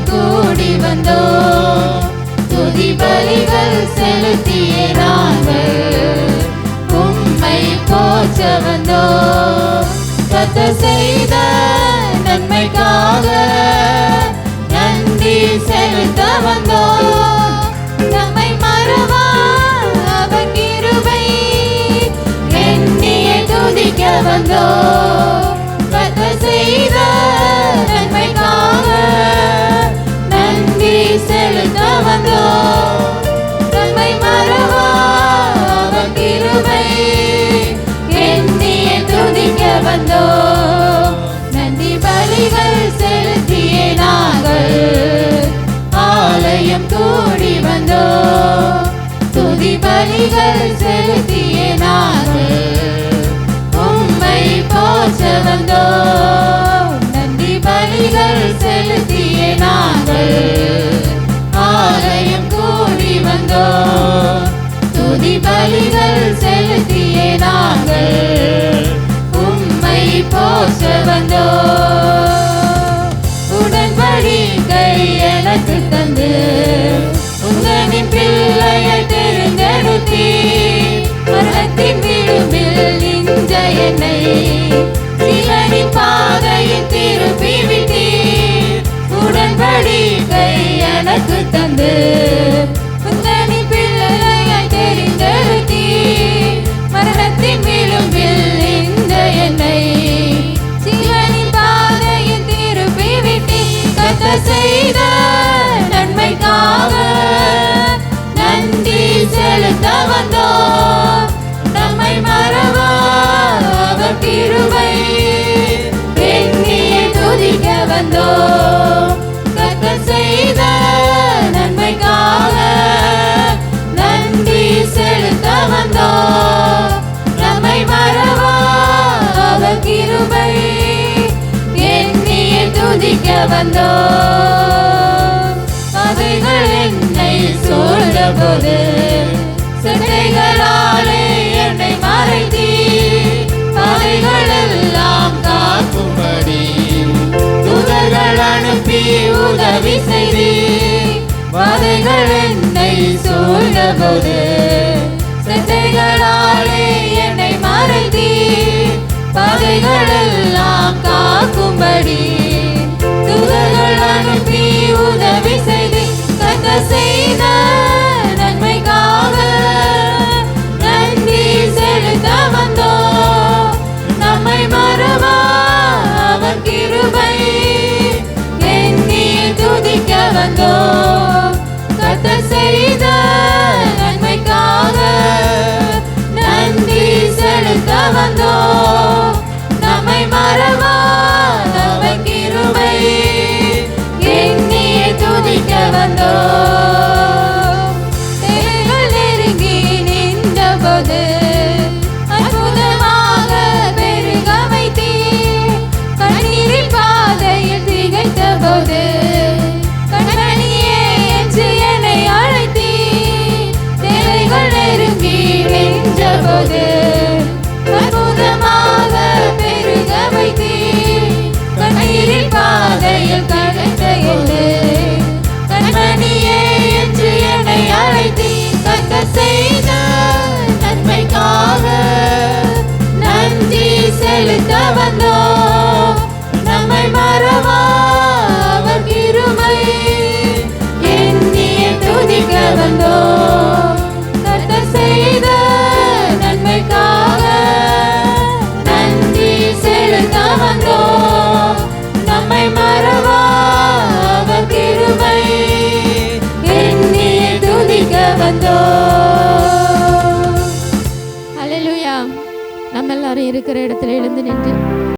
ஆலயம் கூடி வந்தோம். துதி பலிகள் செலுத்திய நாங்கள் உம்மை போற்ற வந்தோம். கர்த்தர் செய்த நன்மைக்காக நன்றி செலுத்த வந்தோம். நம்மை மறவா அவர் கிருபை எண்ணியே துதிக்க வந்தோம். கர்த்தர் செய்த நன்மைக்காக நன்றி செலுத்த வந்தோம். நம்மை மறவா அவர் கிருபை எண்ணியே துதிக்க வந்தோம். நன்றி பலிகள் செலுத்திய நாங்கள் ஆலயம் கூடி வந்தோம். துதி பலிகள் செலுத்திய நாங்கள் உம்மை போற்ற வந்தோம். நன்றி பலிகள் செலுத்திய நாங்கள் ஆலயம் கூடி வந்தோம். துதி பலிகள் செலுத்திய நாங்கள் உம்மை போற்ற வந்தோம். உடன்படிக்கை எனக்கு தந்து உங்களின் பிள்ளையை தெரிந்தெடுத்தீர். மரணத்தின் விளிம்பில் நின்ற என்னை சிலரின் பாதையில் திருப்பி விட்டீர். உடன்படிக்கை எனக்கு தந்து உங்களின் பிள்ளையை தெரிந்தெடுத்தீர். மரணத்தின் விளிம்பில் நின்ற என்னை சிலரின் பாதையில் திருப்பி விட்டீர். கர்த்தர் செய்த நன்மைக்காக நன்றி செலுத்த வந்தோம். நம்மை மறவா அவர் கிருபை எண்ணியே துதிக்க வந்தோம். கர்த்தர் செய்த நன்மைக்காக நன்றி செலுத்த வந்தோம். நம்மை மறவா அவர் கிருபை எண்ணியே துதிக்க வந்தோம். பகைகள் என்னை சூழ்ந்தபோது சட்டைகளாலே என்னை மறைத்தீர். பகைகள் எல்லாம் காக்கும்படி தூதர்கள் அனுப்பி உதவி செய்தீர். பகைகள் என்னை சூழ்ந்தபோது சட்டைகளாலே என்னை மறைத்தீர். பகைகள் எல்லாம் காக்கும்படி தூதர்கள் அனுப்பி உதவி செய்தீர். கர்த்தர் செய்த நன்மைக்காக நன்றி செலுத்த வந்தோம். நம்மை மறவா அவர் கிருபை எண்ணியே துதிக்க வந்தோம். கர்த்தர் செய்த நன்மைக்காக நன்றி செலுத்த வந்தோம். நம்மை மறவா அவர் கிருபை எண்ணியே துதிக்க வந்தோம். தேவைகள் நெருங்கி நின்றபோது அற்புதமாக பெருக வைத்தீர். கண்ணீரின் பாதையில் திகைத்த போது கண்மணியே என்று என்னை அழைத்தீர். தேவைகள் நெருங்கி நின்றபோது அற்புதமாக பெருக வைத்தீர். கண்ணீரின் பாதையில் கடந்த என்னை கண்மணியே என்று என்னை அழைத்தீர். கர்த்தர் செய்த நன்மைக்காக நன்றி செலுத்த வந்தோம். நம்மை மறவா அவர் கிருபை எண்ணியே துதிக்க வந்தோம். கர்த்தர் செய்த நன்மைக்காக நன்றி செலுத்த வந்தோம். நம்மை மறவா அவர் கிருபை எண்ணியே துதிக்க வந்தோம். அல்லேலூயா. நம்ம எல்லாரும் இருக்கிற இடத்துல எழுந்து நின்று